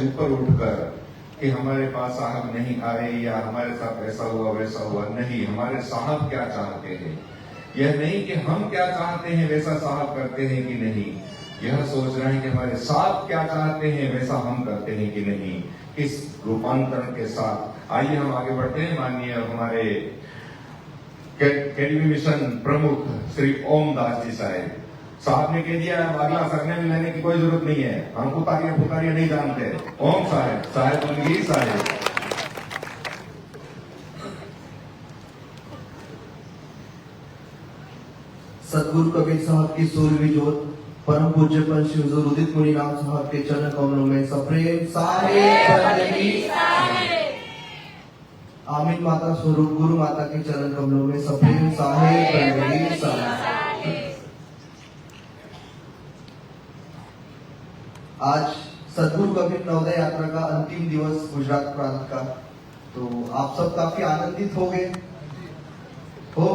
ऊपर उठकर कि हमारे पास साहब नहीं आए या हमारे साथ ऐसा हुआ वैसा हुआ, नहीं, हमारे साहब क्या चाहते हैं, यह नहीं कि हम क्या चाहते हैं वैसा साहब करते हैं कि नहीं, यह सोच रहे हैं कि हमारे साहब क्या चाहते हैं वैसा हम करते हैं कि नहीं। इस रूपांतरण के साथ आइए हम आगे बढ़ते हैं। माननीय हमारे केडीवी मिशन प्रमुख श्री ओम दास जी साहब ने कह दिया अगला सरने में लेने की कोई जरूरत नहीं है, हम पुतारिया नहीं जानते। ओम साहेब उनगी साहेब। सदगुरु कबीर साहब की 16वीं जोत परम पूज्य पंच हुजूर उदित मुनीराम साहब के चरण कमलों में सप्रेम साहेब। आमीन माता स्वरूप गुरु माता के चरण कमलों में सप्रेम साहेब। आज सदगुरु कबीर नवोदय यात्रा का अंतिम दिवस गुजरात प्रांत का, तो आप सब काफी आनंदित हो गए हो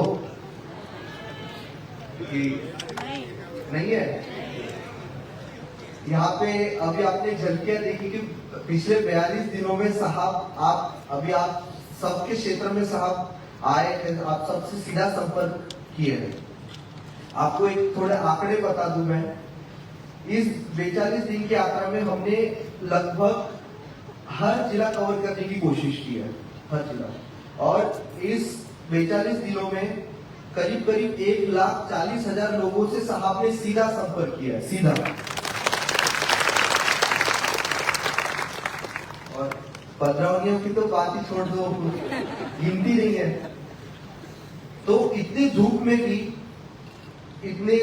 कि नहीं है? यहाँ पे अभी आपने झलकियां देखी कि पिछले 42 दिनों में साहब आप सबके क्षेत्र में साहब आए हैं, आप सबसे सीधा संपर्क किए हैं। आपको एक थोड़े आंकड़े बता दूं मैं। इस 42 दिन की यात्रा में हमने लगभग हर जिला कवर करने की कोशिश की है, हर जिला। और इस 42 दिनों में करीब 1,40,000 लोगों से साहब ने सीधा संपर्क किया है, सीधा। और 15 की तो बात ही छोड़ दो, गिनती नहीं है। तो इतने धूप में भी, इतने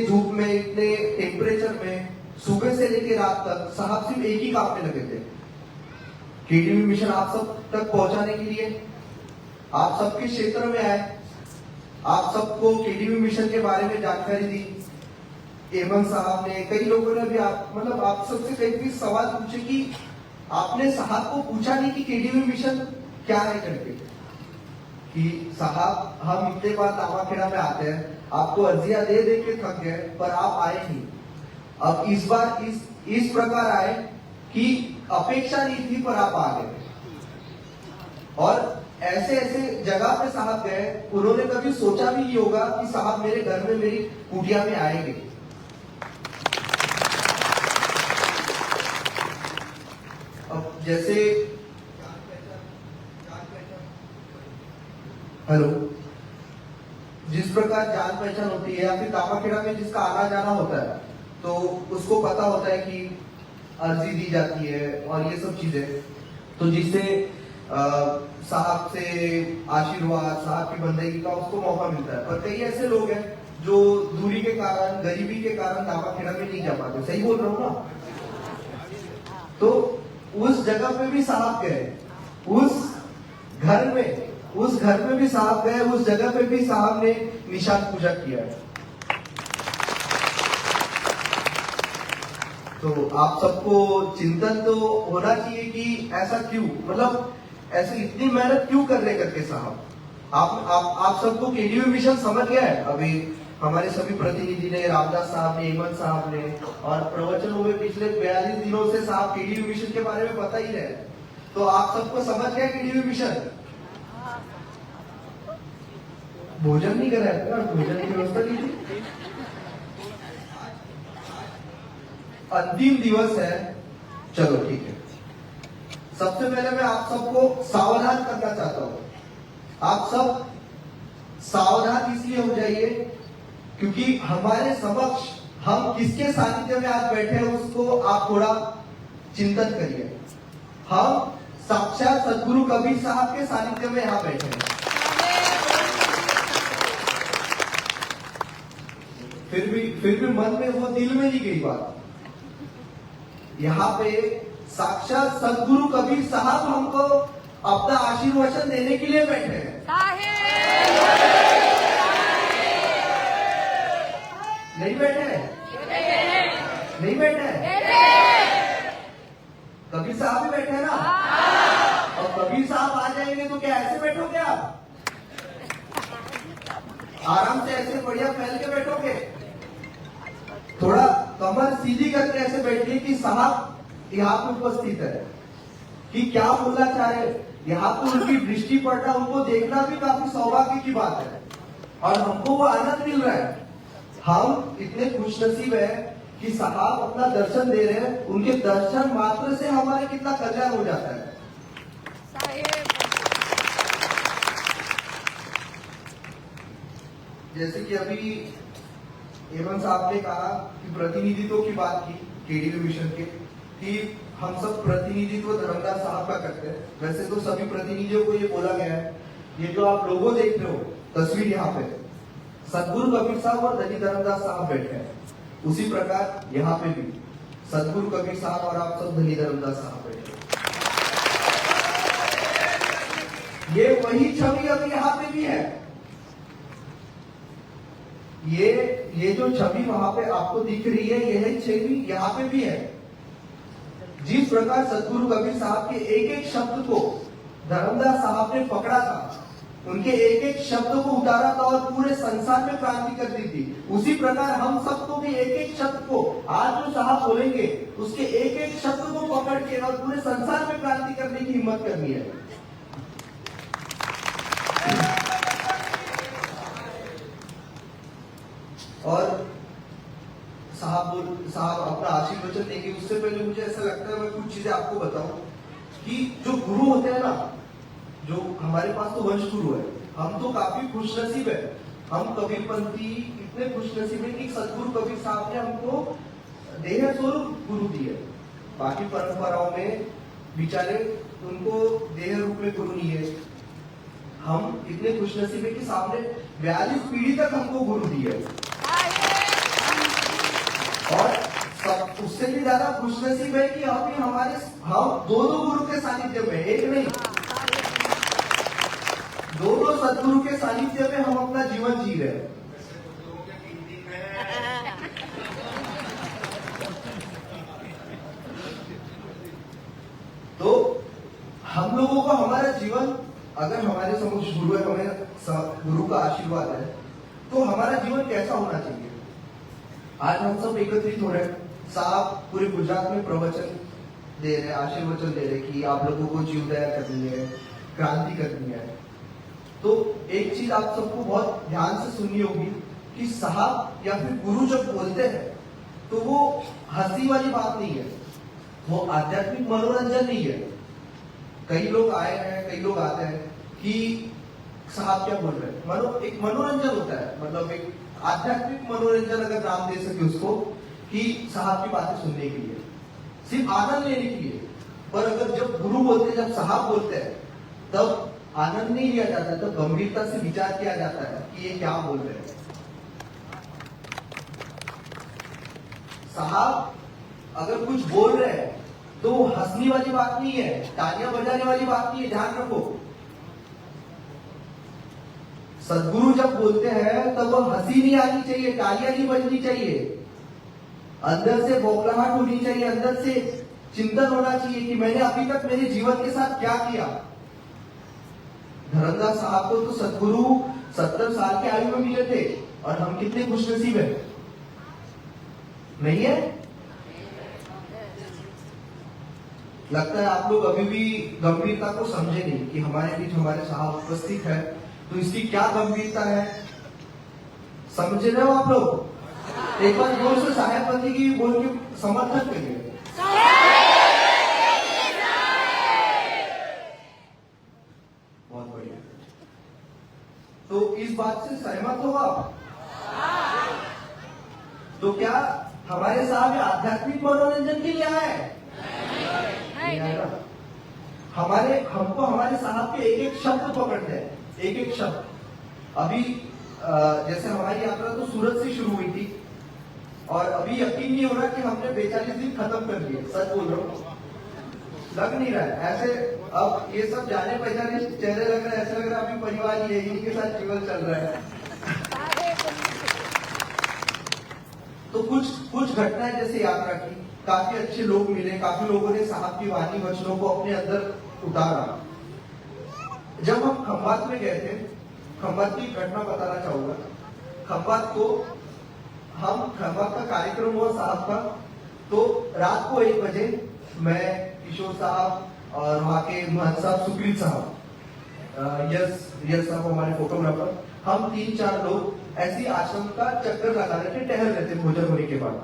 टेम्परेचर में सुबह से लेकर रात तक साहब सिर्फ एक ही काम में लगे थे, केडीवी मिशन आप सब तक पहुंचाने के लिए। आप सबके क्षेत्र में आए, आप सबको केडीवी मिशन के बारे में जानकारी दी। एमन साहब ने, कई लोगों ने भी आप सबसे कई भी सवाल पूछे कि आपने साहब को पूछा नहीं कि केडीवी मिशन क्या है करके, कि साहब हम इतने बार तामाखेड़ा में आते हैं, आपको अर्जियां दे दे के थक गए, पर आप आए नहीं। अब इस बार इस प्रकार आए कि अपेक्षा नहीं थी पर आप आ गए। और ऐसे जगह पे साहब गए, उन्होंने कभी सोचा भी नहीं होगा कि साहब मेरे घर में, मेरी कुटिया में आएंगे। अब जैसे हेलो, जिस प्रकार जान पहचान होती है या फिर तामाखेड़ा में जिसका आना जाना होता है, तो उसको पता होता है कि अर्जी दी जाती है और ये सब चीजें, तो जिससे साहब से आशीर्वाद, साहब की बंदगी का उसको मौका मिलता है। पर कई ऐसे लोग हैं जो दूरी के कारण, गरीबी के कारण तामाखेड़ा में नहीं जा पाते। सही बोल रहा हूँ ना? तो उस जगह पे भी साहब गए, उस घर में भी साहब गए, उस जगह पे भी साहब ने निशान पूजा किया है। तो आप सबको चिंतन तो होना चाहिए कि ऐसा क्यों, ऐसे इतनी मेहनत क्यों कर रहे करके साहब। आप सबको केडीवी मिशन समझ गया है। अभी हमारे सभी प्रतिनिधि ने, रामदास साहब ने, हेमंत साहब ने, और प्रवचनों में पिछले 42 दिनों से साहब केडीवी मिशन के बारे में बता ही रहे। तो आप सबको समझ गया केडीवी मिशन? भोजन नहीं करा है, भोजन की व्यवस्था कीजिए। अंतिम दिवस है, चलो ठीक है। सबसे पहले मैं आप सबको सावधान करना चाहता हूं। आप सब सावधान इसलिए हो जाइए क्योंकि हमारे समक्ष हम किसके सानिध्य में आज बैठे हैं उसको आप थोड़ा चिंतन करिए। हम साक्षात सदगुरु कबीर साहब के सानिध्य में यहां बैठे हैं। फिर भी मन में वो, दिल में नहीं गई बात। यहाँ पे साक्षात सदगुरु कबीर साहब हमको अपना आशीर्वचन देने के लिए बैठे हैं। नहीं बैठे? नहीं बैठे? कबीर साहब भी बैठे हैं ना? और कबीर साहब आ जाएंगे तो क्या ऐसे बैठोगे आप? आराम से ऐसे बढ़िया फैल के बैठोगे? थोड़ा कमर सीधी करके ऐसे बैठिए कि साहब यहाँ पे उपस्थित है। कि क्या बोलना चाह रहे हैं। यहाँ तो उनकी दृष्टि पड़ना, उनको देखना भी काफी सौभाग्य की बात है और हमको वो आनंद मिल रहा है। हम इतने खुशनसीब है कि साहब अपना दर्शन दे रहे हैं, उनके दर्शन मात्र से हमारे कितना कल्याण हो जाता है। जैसे कि अभी एवं साहब ने कहा कि प्रतिनिधित्व की बात की केडीवी मिशन के, कि हम सब प्रतिनिधित्व धर्मदास साहब का करते हैं। वैसे तो सभी प्रतिनिधियों को ये बोला गया है। ये जो आप लोगो देख रहे हो तस्वीर, यहाँ पे सदगुरु कबीर साहब और धनी धर्मदास साहब बैठे हैं, उसी प्रकार यहाँ पे भी सदगुरु कबीर साहब और आप सब धनी धर्मदास साहब बैठे हैं। ये वही छवि अभी यहाँ पे भी है। ये जो छवि वहां पे आपको दिख रही है, यही छवि यहाँ पे भी है। जिस प्रकार सदगुरु कबीर साहब के एक एक शब्द को धर्मदास साहब ने पकड़ा था, उनके एक एक शब्द को उतारा था और पूरे संसार में क्रांति कर दी थी, उसी प्रकार हम सबको भी एक एक शब्द को आज जो साहब बोलेंगे उसके एक एक शब्द को पकड़ के और पूरे संसार में क्रांति करने की हिम्मत करनी है। और साहब अपना आशीर्वचन देंगे, उससे पहले मुझे ऐसा लगता है मैं कुछ चीजें आपको बताऊं कि जो गुरु होते हैं ना, जो हमारे पास तो वंश गुरु है, हम तो काफी खुशनसीब है। हम कबीरपंथी इतने खुशनसीब है कि सदगुरु कबीर साहब ने हमको देह स्वरूप गुरु दिए। बाकी परंपराओं में बेचारे उनको देह रूप में गुरु नहीं है। हम इतने खुशनसीब है कि सामने 42 पीढ़ी तक हमको गुरु दिए और सब उससे भी ज्यादा खुशनसीब है कि अभी हम दो गुरु के सानिध्य में, एक नहीं, दोनों सदगुरु के सानिध्य में हम अपना जीवन जी रहे हैं। तो हम लोगों को हमारा जीवन, अगर हमारे समक्ष गुरु है, हमें गुरु का आशीर्वाद है, तो हमारा जीवन कैसा होना चाहिए। आज हम सब एकत्रित हो रहे हैं, साहब पूरे गुजरात में प्रवचन दे रहे हैं, आशीर्वचन दे रहे हैं कि आप लोगों को जीवदया करनी है, क्रांति करनी है। तो एक चीज आप सबको बहुत ध्यान से सुननी होगी कि साहब या फिर गुरु जब बोलते हैं तो वो हंसी वाली बात नहीं है, वो आध्यात्मिक मनोरंजन नहीं है। कई लोग आए हैं, कई लोग आते हैं कि साहब क्या बोल रहे हैं, एक मनोरंजन होता है, मतलब एक आध्यात्मिक मनोरंजन अगर नाम दे सके उसको, कि साहब की बातें सुनने के लिए, सिर्फ आनंद लेने के लिए। पर अगर जब गुरु बोलते हैं, जब साहब बोलते हैं, तब आनंद नहीं लिया जाता, तब गंभीरता से विचार किया जाता है कि ये क्या बोल रहे हैं। साहब अगर कुछ बोल रहे हैं तो हंसने वाली बात नहीं है, तालियां बजाने वाली बात नहीं है, ध्यान रखो। सदगुरु जब बोलते हैं तब हंसी नहीं आनी चाहिए, तालियां नहीं बजनी चाहिए, अंदर से बौखलाहट होनी चाहिए, अंदर से चिंतन होना चाहिए कि मैंने अभी तक मेरे जीवन के साथ क्या किया। धर्मदास साहब को तो सदगुरु 70 साल के आयु में मिले थे और हम कितने खुशनसीब है, नहीं है? लगता है आप लोग अभी भी गंभीरता को समझे नहीं कि हमारे बीच हमारे साहब उपस्थित है, तो इसकी क्या गंभीरता है, समझ रहे हो आप लोग? एक बार जोर से साहेबपंथी की बोल के समर्थन करिए। बहुत बढ़िया। तो इस बात से सहमत हो आप? तो क्या हमारे साहब आध्यात्मिक मनोरंजन के लिए आए? नहीं आया। हमको हमारे साहब के एक एक शब्द पकड़ते हैं, एक एक शब्द। अभी जैसे हमारी यात्रा तो सूरत से शुरू हुई थी और अभी यकीन नहीं हो रहा कि हमने 42 दिन खत्म कर दिए, सच बोल रहा हूँ, लग नहीं रहा है ऐसे। अब ये सब जाने पहचाने चेहरे लग रहे हैं, ऐसा लग रहा है अभी परिवार ही है, इनके साथ जीवन चल रहा है। तो कुछ घटनाएं जैसे यात्रा की, काफी अच्छे लोग मिले, काफी लोगों ने साहब की वाणी वचनों को अपने अंदर उतारा। जब हम खंभात में गए थे, खंभात की घटना बताना चाहूंगा। खंभात का कार्यक्रम हुआ साहब का, तो रात को 1 बजे मैं किशोर साहब और वहाँ के महंत साहब सुप्रीत साहब, यस साहब हमारे फोटोग्राफर, हम 3-4 लोग ऐसी आश्रम का चक्कर लगा रहे थे, टहल रहे थे भोजन होने के बाद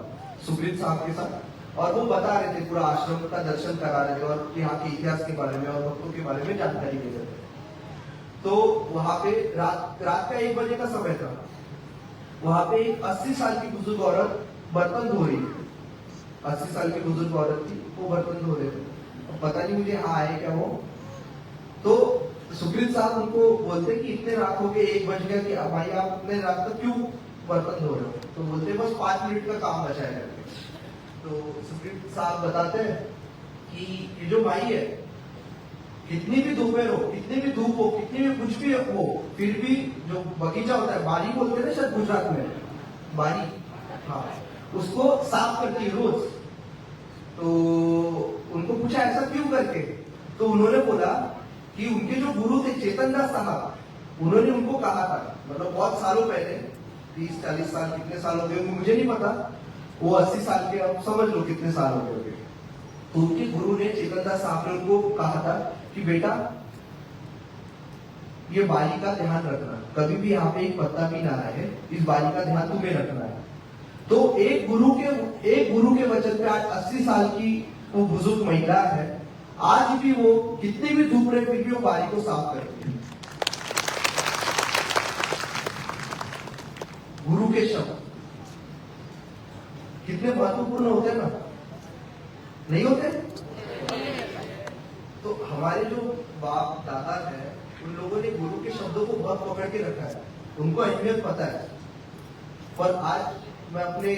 सुप्रीत साहब के साथ, और वो बता रहे थे पूरा आश्रम का दर्शन करा रहे थे और यहाँ के इतिहास के बारे में और भक्तों के बारे में जानकारी दे रहे थे। तो वहां पे रात का 1 बजे का समय था। वहां पे एक 80 साल की बुजुर्ग औरत बर्तन धो रही थी। 80 साल की बुजुर्ग औरत थी, वो बर्तन धो रहे थे। पता नहीं मुझे हाँ आए क्या वो। तो सुप्रीत साहब उनको बोलते कि इतने रात हो गए, 1 बज गया, कि भाई आप इतने रात तक क्यों बर्तन धो रहे हो? तो बोलते बस 5 मिनट का काम बचा है करके। तो सुप्रीत साहब बताते हैं कि ये जो भाई है, कितनी भी दोपहर हो, कितनी भी धूप हो, कितनी भी कुछ भी हो, फिर भी जो बगीचा होता है, बारी बोलते हैं ना शायद गुजरात में, बारी, हाँ, उसको साफ करती है रोज। तो उनको पूछा ऐसा क्यों करके? तो उन्होंने बोला कि उनके जो गुरु थे चेतन दास साहब, उन्होंने उनको कहा था, मतलब बहुत सालों पहले, 30-40 साल, कितने साल हो गए मुझे नहीं पता, वो 80 साल के, अब समझ लो कितने साल हो गए। तो उनके गुरु ने, चेतन दास साहब ने उनको कहा था कि बेटा ये बारी का ध्यान रखना, कभी भी यहाँ पे एक पत्ता भी ना रहे, इस बारी का ध्यान तुम्हें रखना है। तो एक गुरु के वचन पे आज 80 साल की वो बुजुर्ग महिला है, आज भी वो कितनी भी धूप रहे फिर भी वो बारी को साफ करती है। गुरु के शब्द कितने महत्वपूर्ण होते हैं ना, नहीं होते? तो हमारे जो बाप दादा है, उन लोगों ने गुरु के शब्दों को बहुत पकड़ के रखा है, उनको अहमियत पता है। पर आज मैं अपने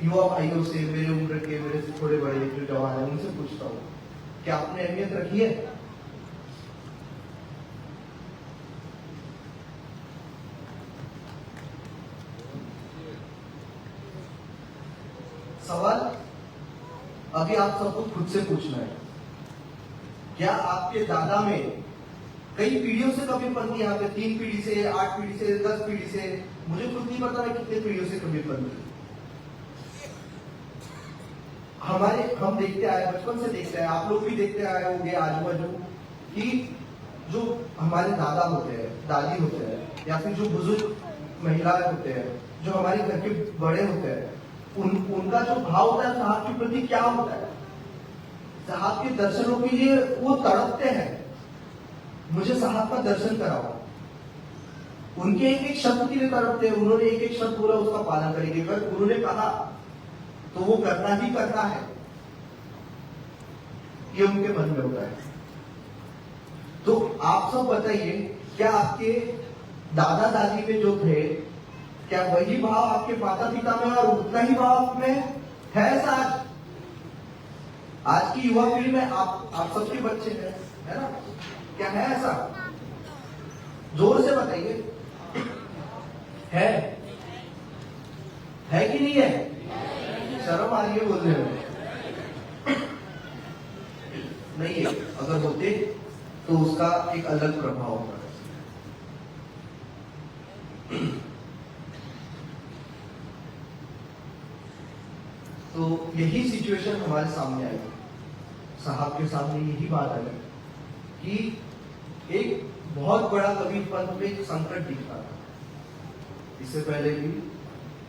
युवा भाइयों से, मेरे उम्र के, मेरे से थोड़े बड़े जो जवान हैं, उनसे पूछता हूँ, क्या आपने अहमियत रखी है? सवाल अभी आप सबको खुद से पूछना है, क्या आपके दादा में कई पीढ़ियों से कभी पंथी, यहाँ पे 3 पीढ़ी से, 8 पीढ़ी से, 10 पीढ़ी से, मुझे खुद नहीं पता मैं कितने पीढ़ियों से कभी पंथी। हम देखते आए, बचपन से देखते आए, आप लोग भी देखते आए होंगे आजू बाजू, कि जो हमारे दादा होते हैं, दादी होते हैं, या फिर जो बुजुर्ग महिलाएं होते हैं, जो हमारे घर के बड़े होते हैं, उनका जो भाव होता है साहब के प्रति क्या होता है? साहब के दर्शनों के लिए वो तड़पते हैं, मुझे साहब का दर्शन कराओ। उनके एक एक शब्द के लिए तड़पते हैं, उन्होंने एक एक शब्द बोला उसका पालन करेंगे, अगर गुरु ने कहा तो वो करना ही करना है, ये उनके मन में होता है। तो आप सब बताइए, क्या आपके दादा दादी में जो थे, क्या वही भाव आपके माता पिता में और उतना ही भाव आप में है? आज की युवा पीढ़ी में आप सबके बच्चे हैं, है ना? क्या है ऐसा? जोर से बताइए, है कि नहीं है? शर्म आ रही है बोलने में? नहीं है। अगर होते तो उसका एक अलग प्रभाव होता है। तो यही सिचुएशन हमारे सामने आई, साहब के सामने यही बात आई कि एक बहुत बड़ा कबीर पंथ में एक संकट दिखता था। इससे पहले भी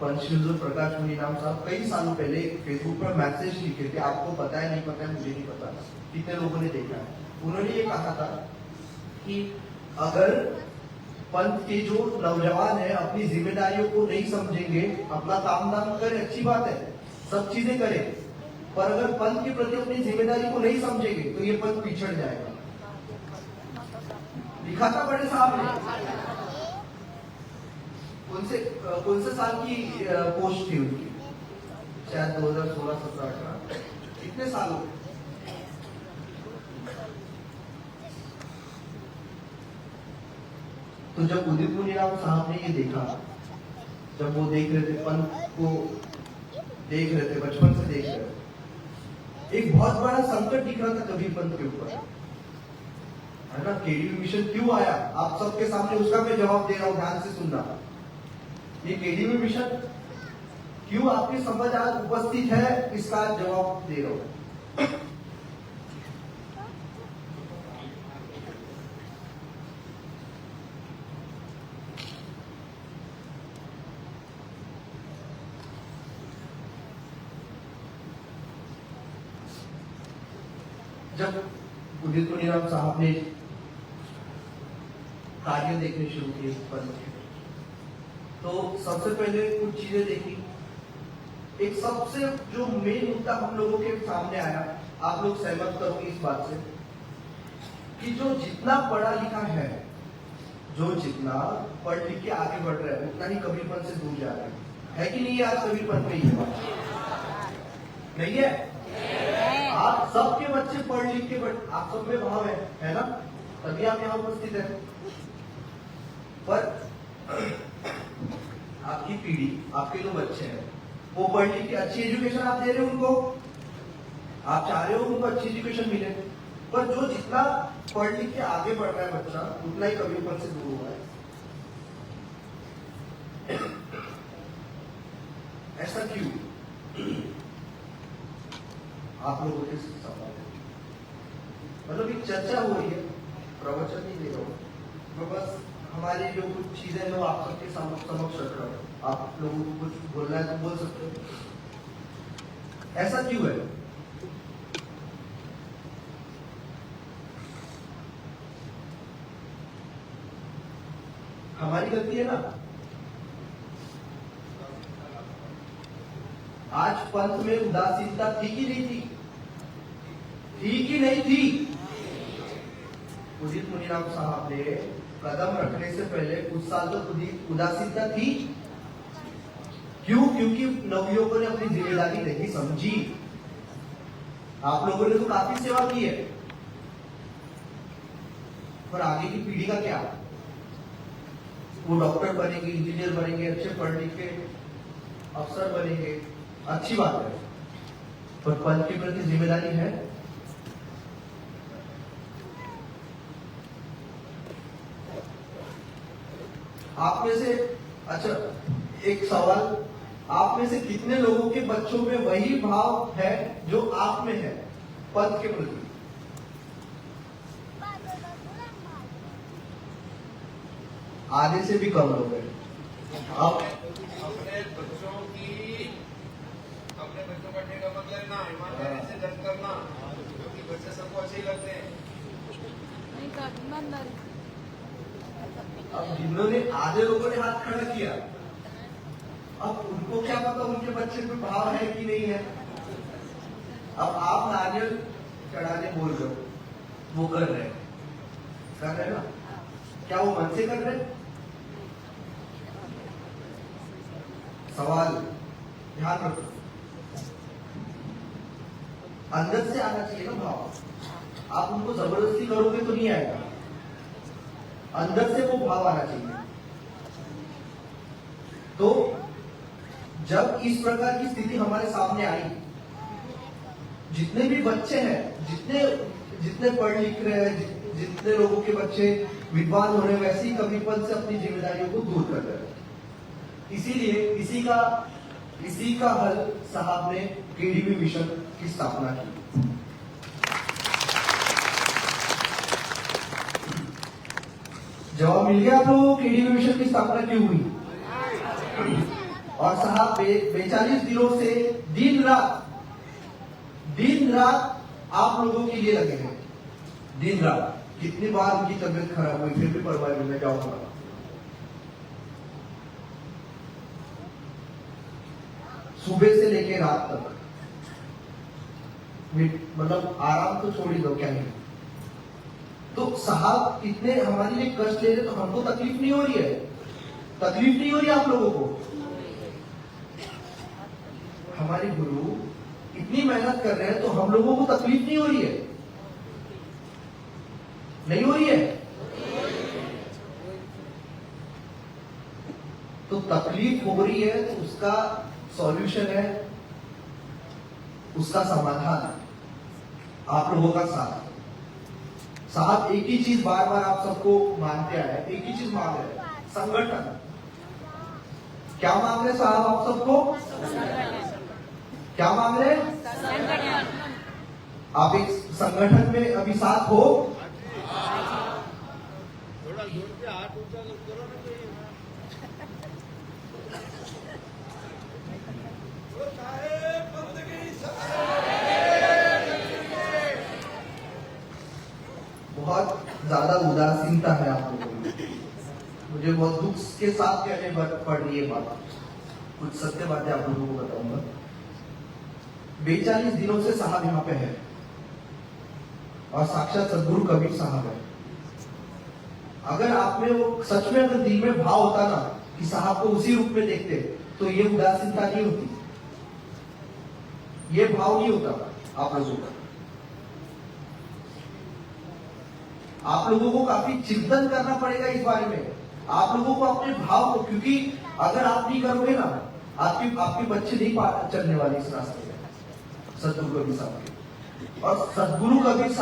पंचशील प्रकाश मुनि नाम साहब कई सालों पहले फेसबुक पर मैसेज लिखे थे, आपको पता है नहीं पता है मुझे नहीं पता, कितने लोगों ने देखा है। उन्होंने ये कहा था कि अगर पंथ के जो नौजवान है अपनी जिम्मेदारियों को नहीं समझेंगे, अपना काम धाम करें, अच्छी बात है, सब चीजें करें, पर अगर पंथ के प्रति अपनी जिम्मेदारी को नहीं समझेंगे तो ये पंथ पिछड़ जाएगा। लिखा था बड़े साहब ने। कौन से साल की पोस्ट थी उनकी? शायद 2016, 17, 18, कितने साल हो गए? तो जब उदित मुनिराम साहब ने ये देखा, जब वो देख रहे थे, पंथ को देख रहे थे, बचपन से देख रहे थे, एक बहुत बड़ा संकट दिख रहा था कबीर पंथ के ऊपर, है ना? केडीवी मिशन क्यों आया? आप सबके सामने उसका मैं जवाब दे रहा हूं, ध्यान से सुनना। ये केडीवी मिशन क्यों आपकी समझ आज उपस्थित है, इसका जवाब दे रहा हूं। जब उदित मुनीराम साहब ने कार्य देखने शुरू किए पंथ के, तो सबसे पहले कुछ चीजें देखी। एक सबसे जो मेन मुद्दा हम लोगों के सामने आया, आप लोग सहमत करोगे इस बात से, कि जो जितना पढ़ा लिखा है, जो जितना पढ़ लिख के आगे बढ़ रहा है, उतना ही कबीरपंथ से दूर जा रहा है कि नहीं? आज कबीरपंथ में ही है, नहीं है? आप सबके बच्चे पढ़ लिख के आप सब में भाव है ना? तभी आप यहाँ उपस्थित है। पर आपकी पीढ़ी, आपके जो बच्चे हैं, वो पढ़ लिख के अच्छी एजुकेशन आप दे रहे हो उनको, आप चाह रहे हो उनको अच्छी एजुकेशन मिले, पर जो जितना पढ़ लिख के आगे बढ़ रहा है बच्चा, उतना ही कबीरपंथ से दूर हो रहा है। ऐसा क्यों? आप लोगों के सवाल है, मतलब एक चर्चा हो रही है, प्रवचन नहीं दे रहा हूं, मैं बस हमारी जो कुछ चीजें जो आप सबके समक्ष रख रहा हूं, आप लोगों को कुछ बोलना है तो बोल सकते हो। ऐसा क्यों है? हमारी गलती है ना? आज पंथ में उदासीनता थी कि नहीं थी? थी कि नहीं थी? उदित मुनीराम साहब ने कदम रखने से पहले कुछ साल तो उदासीनता थी। क्यों? क्योंकि नवयुवकों ने अपनी जिम्मेदारी नहीं समझी। आप लोगों ने तो काफी सेवा की है, पर आगे की पीढ़ी का क्या? वो डॉक्टर बनेंगे, इंजीनियर बनेंगे, अच्छे पढ़ लिख के अफसर बनेंगे, अच्छी बात है, पर पंथ के प्रति जिम्मेदारी है? आप में से, अच्छा एक सवाल, आप में से कितने लोगों के बच्चों में वही भाव है जो आप में है पंथ के प्रति? आधे से भी कम लोग हैं। आप अपने बच्चों का टेढ़ा मत लेना, ईमानदारी से जज करना, क्योंकि बच्चे सबको अच्छे ही लगते हैं। अब जिन्होंने आधे लोगों ने हाथ खड़ा किया, अब उनको क्या पता उनके बच्चे पे भाव है कि नहीं है? अब आप नारियल चढ़ाने बोल रहे हो, वो कर रहे हैं ना? क्या वो मन से कर रहे हैं? सवाल ध्यान रखो, अंदर से आना चाहिए ना भाव। आप उनको जबरदस्ती करोगे तो नहीं आएगा, अंदर से वो भाव आना चाहिए। तो जब इस प्रकार की स्थिति हमारे सामने आई, जितने भी बच्चे हैं, जितने पढ़ लिख रहे हैं, जितने लोगों के बच्चे विद्वान हो रहे हैं, वैसे ही कबीरपंथ से अपनी जिम्मेदारियों को दूर कर रहे हैं। इसीलिए इसी का हल साहब ने केडीवी मिशन की स्थापना की। जवाब मिल गया आप लोगों को केडीवी मिशन की स्थापना क्यों हुई? और साहब 42 दिनों से दिन रात आप लोगों के लिए लगे हैं। दिन रात कितनी बार उनकी तबियत खराब हुई, फिर भी परवाह नहीं, मैं जाऊंगा। सुबह से लेके रात तक, मतलब आराम तो छोड़ ही दो, क्या नहीं। तो साहब इतने हमारे लिए कष्ट ले रहे, तो हमको तकलीफ नहीं हो रही है? तकलीफ नहीं हो रही आप लोगों को? हमारे गुरु इतनी मेहनत कर रहे हैं, तो हम लोगों को तकलीफ नहीं हो रही है? नहीं हो रही है? तो तकलीफ हो रही है, तो उसका सॉल्यूशन है, उसका समाधान आप लोगों का साथ। साहब एक ही चीज बार बार आप सबको मानते आए, एक ही चीज मांग रहे हैं, संगठन। क्या मांग रहे साहब आप सबको? क्या मांग रहे हैं? आप एक संगठन में अभी साथ हो? थोड़ा जोर से हाथ ऊंचा करो ना। बहुत ज्यादा उदासीनता है आप लोगों में। मुझे बहुत दुख के साथ कहने पड़ रही है बात, कुछ सत्य बातें आप लोगों को बताऊंगा। 42 दिनों से साहब यहाँ पे है और साक्षात सदगुरु कबीर साहब है। अगर आप में वो सच में अगर दिल में भाव होता ना कि साहब को उसी रूप में देखते, तो ये उदासीनता नहीं होती, ये भाव नहीं होता आप लोगों का। आप लोगों को काफी चिंतन करना पड़ेगा इस बारे में, आप लोगों को अपने भाव को, क्योंकि अगर आप नहीं करोगे ना, आपके बच्चे नहीं चलने वाले इस रास्ते में सदगुरु कबीर साहब के। और सदगुरु कबीर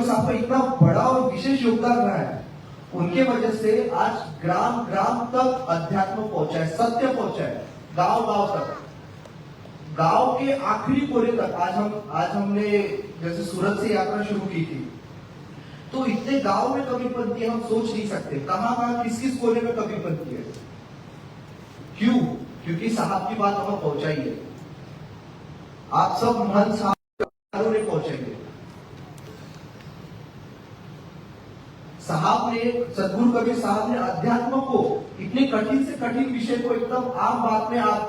साहब का इतना बड़ा और विशेष योगदान रहा है, उनके वजह से आज ग्राम ग्राम तक अध्यात्म पहुंचा है, सत्य पहुंचा है, गांव गांव तक, गांव के आखिरी कोने तक। आज हमने जैसे सूरत से यात्रा शुरू की थी, तो इतने गांव में कबीरपंथी है, हम सोच नहीं सकते कहां कहां किस किस कोने में कबीरपंथी है। क्यों? क्योंकि साहब की बात हमें पहुंचाई है। आप सब मन साहब ने पहुंचेंगे। साहब ने, सदगुरु कबीर साहब ने अध्यात्म को, इतने कठिन से कठिन विषय को एकदम आम बात में, आप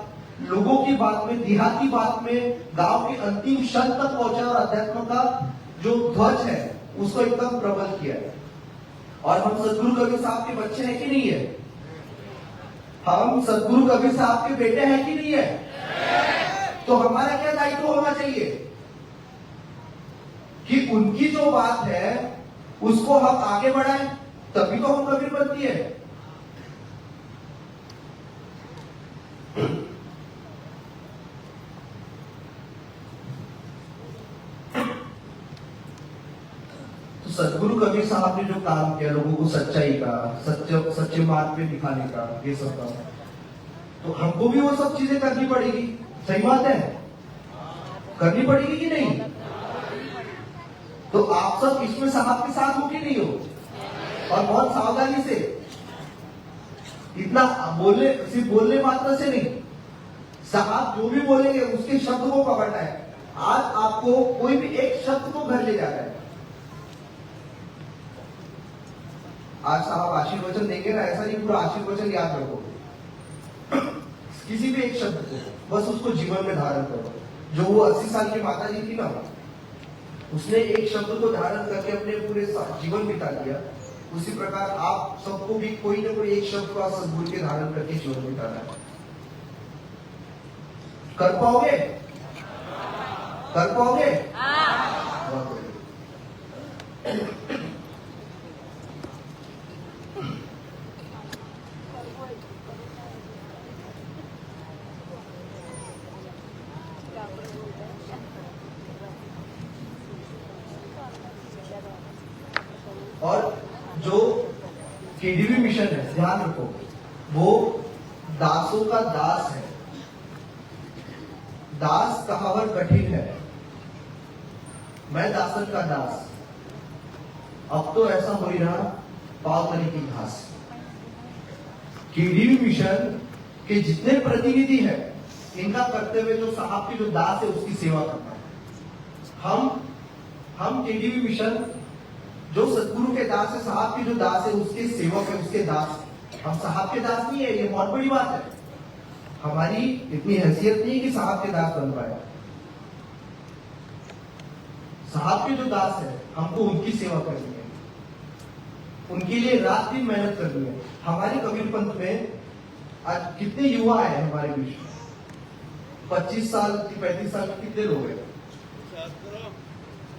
लोगों की बात में, देहाती बात में, गांव के अंतिम क्षण तक पहुंचा और अध्यात्म का जो ध्वज है उसको एकदम प्रबल किया है। और हम सदगुरु कबीर साहब के बच्चे हैं कि नहीं है? हम सदगुरु कबीर साहब के बेटे हैं कि नहीं है? तो हमारा क्या दायित्व होना चाहिए कि उनकी जो बात है उसको हम आगे बढ़ाएं, तभी तो हम कबीरपंथी है। तो सदगुरु कबीर साहब ने जो काम किया, लोगों को सच्चाई का, सच्चे मार्ग पे दिखाने का, ये सब काम, तो हमको भी वो सब चीजें करनी पड़ेगी। सही बात है, करनी पड़ेगी कि नहीं? तो आप सब इसमें साहब के साथ हो कि नहीं हो? और बहुत सावधानी से, इतना बोलने, सिर्फ बोलने मात्र से नहीं, साहब जो भी बोलेंगे उसके शब्द को पकड़ना है। आज आपको कोई भी एक शब्द को घर ले जाना है। आज साहब आशीर्वचन देंगे ना, ऐसा नहीं पूरा आशीर्वचन याद रखो, किसी भी एक शब्द को बस उसको जीवन में धारण करो। जो वो 80 साल की माता जी थी ना, उसने एक शब्द को धारण करके अपने पूरे जीवन बिता दिया। उसी प्रकार आप सबको भी कोई ना कोई एक शब्द को सदगुरु के धारण करके जीवन बिताना है। कर पाओगे? कर पाओगे? बहुत बढ़िया। और जो केडीवी मिशन है, ध्यान रखो, वो दासों का दास है। दास कहावत कठिन है, मैं दासन का दास, अब तो ऐसा हो ही रहा पाव तली की घास। केडीवी मिशन के जितने प्रतिनिधि हैं, इनका कर्तव्य जो साहब की जो दास है उसकी सेवा करना है। हम केडीवी मिशन जो सदगुरु के दास है, साहब की जो दास है उसके सेवक है, उसके दास। हम साहब के दास नहीं है, ये बहुत बड़ी बात है। हमारी इतनी हैसियत नहीं कि साहब के दास बन पाए। साहब के जो दास है, हमको उनकी सेवा करनी है, उनके लिए रात दिन मेहनत करनी है। हमारे कबीरपंथ में आज कितने युवा है हमारे बीच में? 25 साल 35 साल कितने लोग हैं?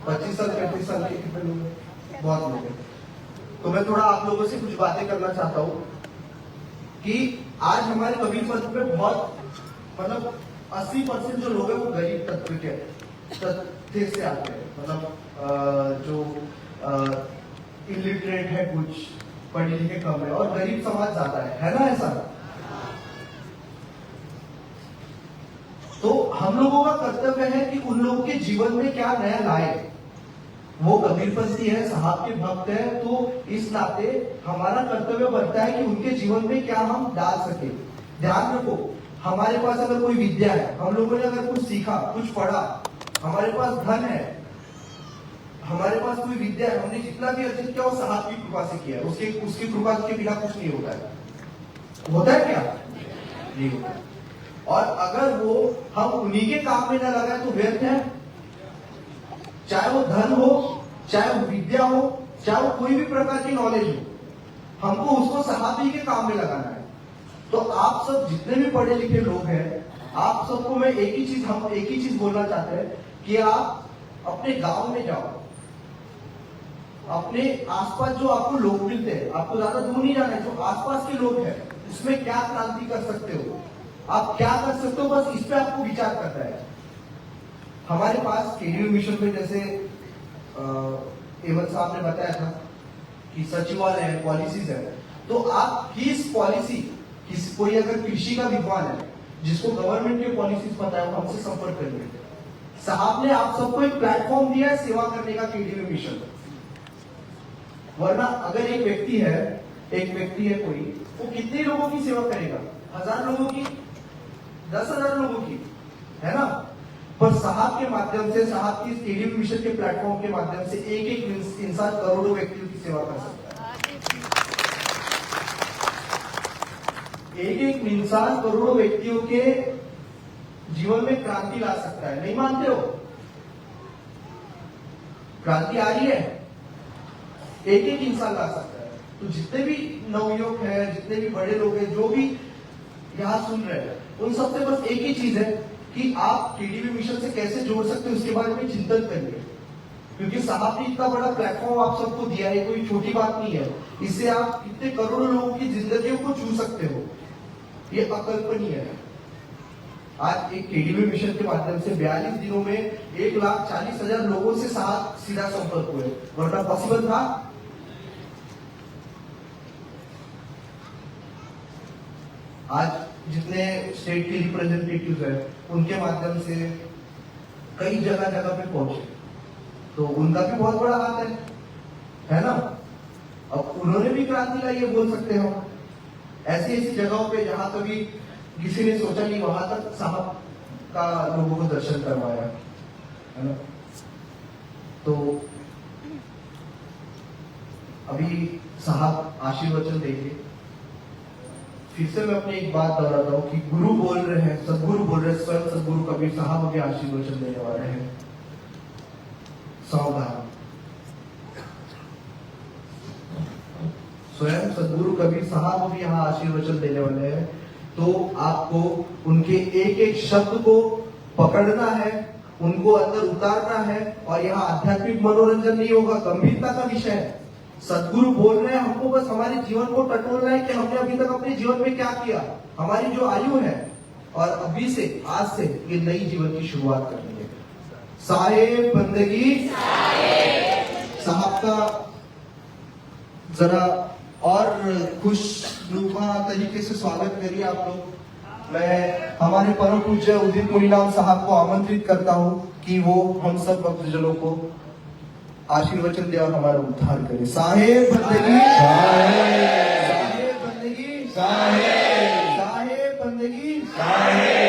25 साल 35 साल के कितने लोग हैं? बहुत लोग हैं। तो मैं थोड़ा आप लोगों से कुछ बातें करना चाहता हूं कि आज हमारे कबीरपंथ में बहुत, मतलब 80% जो लोग हैं वो गरीब तत्व के से आते हैं। मतलब जो इलिटरेट है, कुछ पढ़े लिखे कम है, और गरीब समाज ज्यादा है ना? ऐसा तो हम लोगों का कर्तव्य है कि उन लोगों के जीवन में क्या नया लाए। वो कबीरपंथी है, साहब के भक्त है, तो इस नाते हमारा कर्तव्य बनता है कि उनके जीवन में क्या हम डाल सके। ध्यान रखो, हमारे पास अगर कोई विद्या है, हम लोगों ने अगर कुछ सीखा, कुछ पढ़ा, हमारे पास धन है, हमारे पास पास कोई विद्या है, हमने जितना भी अर्जित किया वो साहब की कृपा से किया है। उसके उसकी कृपा के बिना कुछ नहीं होता है। होता है क्या? नहीं होता है। और अगर वो हम उन्हीं के काम में न लगाए तो व्यर्थ है। चाहे वो धन हो, चाहे वो विद्या हो, चाहे वो कोई भी प्रकार की नॉलेज हो, हमको उसको साहबी के काम में लगाना है। तो आप सब जितने भी पढ़े लिखे लोग हैं, आप सबको मैं एक ही चीज बोलना चाहते हैं कि आप अपने गांव में जाओ, अपने आसपास जो आपको लोग मिलते हैं, आपको ज्यादा दूर नहीं जाना है, जो आसपास के लोग हैं उसमें क्या क्रांति कर सकते हो, आप क्या कर सकते हो, बस इस पे आपको विचार करना है। हमारे पास केडीयू मिशन में जैसे एवं साहब ने बताया था कि सचिवालय है, पॉलिसीज है, तो आप किस पॉलिसी, कोई अगर कृषि का विद्वान है जिसको गवर्नमेंट की पॉलिसीज पता है, वो हमसे संपर्क करिए। साहब ने आप सबको एक प्लेटफॉर्म दिया है सेवा करने का, केडीयू मिशन। वरना अगर एक व्यक्ति है कोई, वो कितने लोगों की सेवा करेगा? 1000 लोगों की, 10,000 लोगों की, है ना? पर साहब के माध्यम से, साहब की केडीयू मिशन के प्लेटफॉर्म के माध्यम से एक इंसान करोड़ों व्यक्तियों की सेवा कर सकता है। एक इंसान करोड़ों व्यक्तियों के जीवन में क्रांति ला सकता है। नहीं मानते हो? क्रांति आ रही है, एक इंसान ला सकता है। तो जितने भी नवयुवक हैं, जितने भी बड़े लोग हैं, जो भी यहाँ सुन रहे हैं, उन सबसे बस एक ही चीज है कि आप केडीयू मिशन से कैसे जोड़ सकते हो, उसके बारे में चिंतन करिए। क्योंकि साहब ने इतना बड़ा प्लेटफॉर्म आप सबको दिया है, कोई छोटी बात नहीं है। इससे आप कितने करोड़ों लोगों की जिंदगियों को छू सकते हो, ये अकल्पनीय है। आज एक केडीयू मिशन के माध्यम से 42 दिनों में 1,40,000 लोगों से साथ सीधा संपर्क हुए, वरना पॉसिबल था? आज जितने स्टेट के रिप्रेजेंटेटिव हैं, उनके माध्यम से कई जगह जगह पे पहुंचे, तो उनका भी बहुत बड़ा हाथ है ना? अब उन्होंने भी क्रांति लाई है, बोल सकते हो। ऐसी ऐसी जगहों पे जहां कभी किसी ने सोचा नहीं, वहां तक साहब का लोगों को दर्शन करवाया, है ना? तो अभी साहब आशीर्वचन देंगे। फिर से मैं अपनी एक बात दोहराता हूँ कि गुरु बोल रहे हैं, सदगुरु बोल रहे हैं, स्वयं सदगुरु कबीर साहब अभी आशीर्वचन देने वाले हैं। सावधान। स्वयं सदगुरु कबीर साहब भी यहाँ आशीर्वचन देने वाले हैं। तो आपको उनके एक एक शब्द को पकड़ना है, उनको अंदर उतारना है। और यहाँ आध्यात्मिक मनोरंजन नहीं होगा, गंभीरता का विषय है। सदगुरु बोल रहे हैं, हमको बस हमारे जीवन को टटोलना है कि हमने अभी तक अपने जीवन में क्या किया, हमारी जो आयु है, और अभी से, आज से ये नई जीवन की शुरुआत करनी है। साहेब बंदगी, साहब का जरा और खुशनुमा तरीके से स्वागत करिए आप लोग। मैं हमारे परम पूज्य उदित मुनीराम साहब को आमंत्रित करता हूं कि वो हम सब भक्तजनों को आशीर्वचन दे और हमारा उद्धार करे। साहेब बंदगी, साहेब बंदगी, साहेब बंदगी, साहेब